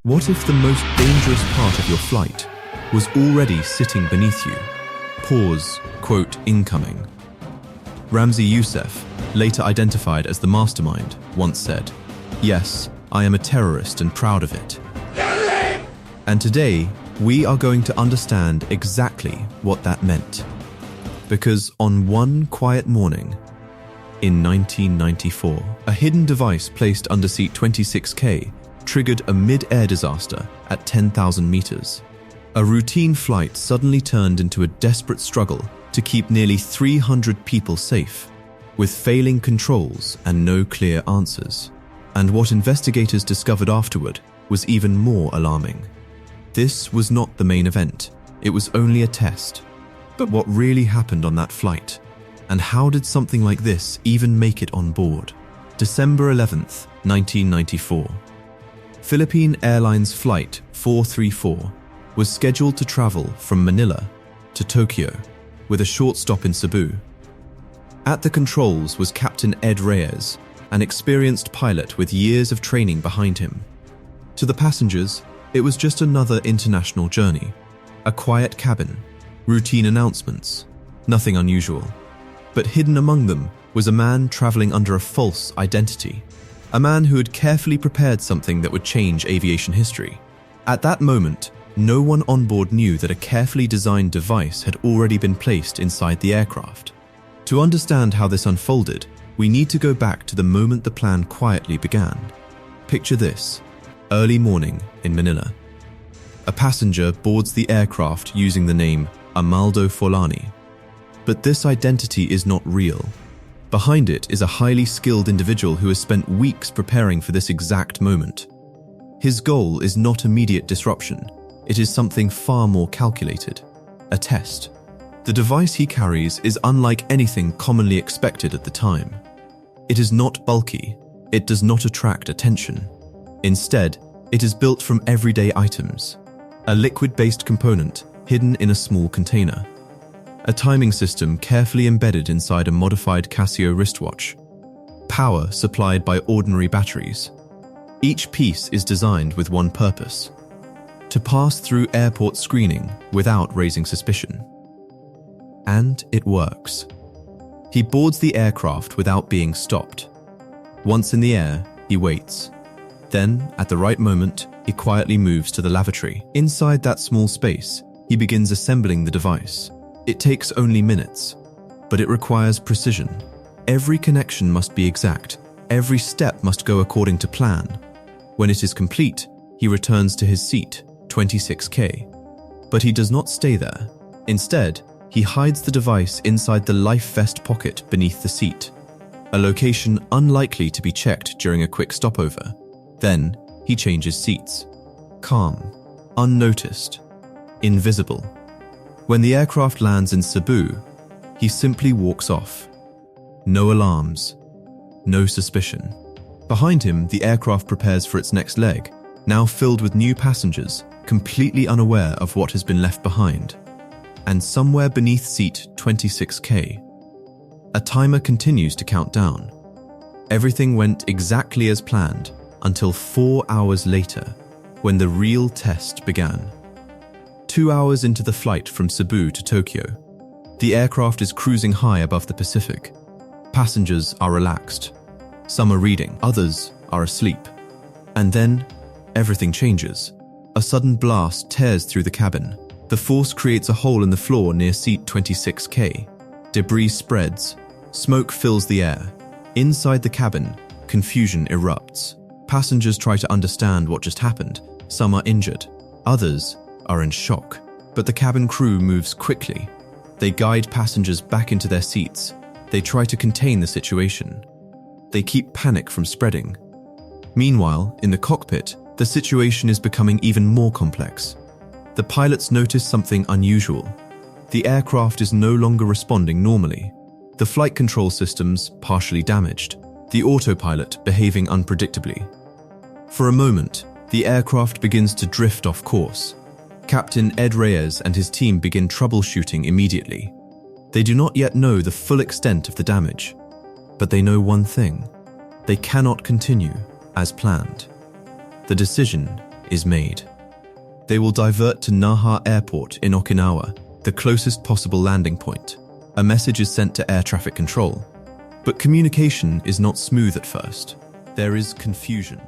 What if the most dangerous part of your flight was already sitting beneath you? Pause, quote, incoming. Ramzi Youssef, later identified as the mastermind, once said, "Yes, I am a terrorist and proud of it." And today, we are going to understand exactly what that meant. Because on one quiet morning, in 1994, a hidden device placed under seat 26K triggered a mid-air disaster at 10,000 meters. A routine flight suddenly turned into a desperate struggle to keep nearly 300 people safe, with failing controls and no clear answers. And what investigators discovered afterward was even more alarming. This was not the main event. It was only a test. But what really happened on that flight? And how did something like this even make it on board? December 11th, 1994. Philippine Airlines Flight 434 was scheduled to travel from Manila to Tokyo, with a short stop in Cebu. At the controls was Captain Ed Reyes, an experienced pilot with years of training behind him. To the passengers, it was just another international journey. A quiet cabin, routine announcements, nothing unusual. But hidden among them was a man traveling under a false identity. A man who had carefully prepared something that would change aviation history. At that moment, no one on board knew that a carefully designed device had already been placed inside the aircraft. To understand how this unfolded, we need to go back to the moment the plan quietly began. Picture this: early morning in Manila. A passenger boards the aircraft using the name Amaldo Forlani. But this identity is not real. Behind it is a highly skilled individual who has spent weeks preparing for this exact moment. His goal is not immediate disruption. It is something far more calculated. A test. The device he carries is unlike anything commonly expected at the time. It is not bulky. It does not attract attention. Instead, it is built from everyday items. A liquid-based component hidden in a small container. A timing system carefully embedded inside a modified Casio wristwatch. Power supplied by ordinary batteries. Each piece is designed with one purpose: to pass through airport screening without raising suspicion. And it works. He boards the aircraft without being stopped. Once in the air, he waits. Then, at the right moment, he quietly moves to the lavatory. Inside that small space, he begins assembling the device. It takes only minutes, but it requires precision. Every connection must be exact. Every step must go according to plan. When it is complete, he returns to his seat, 26K. But he does not stay there. Instead, he hides the device inside the life vest pocket beneath the seat, a location unlikely to be checked during a quick stopover. Then, he changes seats. Calm, unnoticed, invisible. When the aircraft lands in Cebu, he simply walks off. No alarms, no suspicion. Behind him, the aircraft prepares for its next leg, now filled with new passengers, completely unaware of what has been left behind. And somewhere beneath seat 26K, a timer continues to count down. Everything went exactly as planned until 4 hours later, when the real test began. 2 hours into the flight from Cebu to Tokyo, the aircraft is cruising high above the Pacific. Passengers are relaxed. Some are reading, others are asleep. And then, everything changes. A sudden blast tears through the cabin. The force creates a hole in the floor near seat 26K. Debris spreads. Smoke fills the air. Inside the cabin, confusion erupts. Passengers try to understand what just happened. Some are injured. Others are in shock. But the cabin crew moves quickly. They guide passengers back into their seats. They try to contain the situation. They keep panic from spreading. Meanwhile, in the cockpit, the situation is becoming even more complex. The pilots notice something unusual. The aircraft is no longer responding normally. The flight control systems partially damaged. The autopilot behaving unpredictably. For a moment, the aircraft begins to drift off course. Captain Ed Reyes and his team begin troubleshooting immediately. They do not yet know the full extent of the damage, but they know one thing: they cannot continue as planned. The decision is made. They will divert to Naha Airport in Okinawa, the closest possible landing point. A message is sent to air traffic control. But communication is not smooth at first. There is confusion.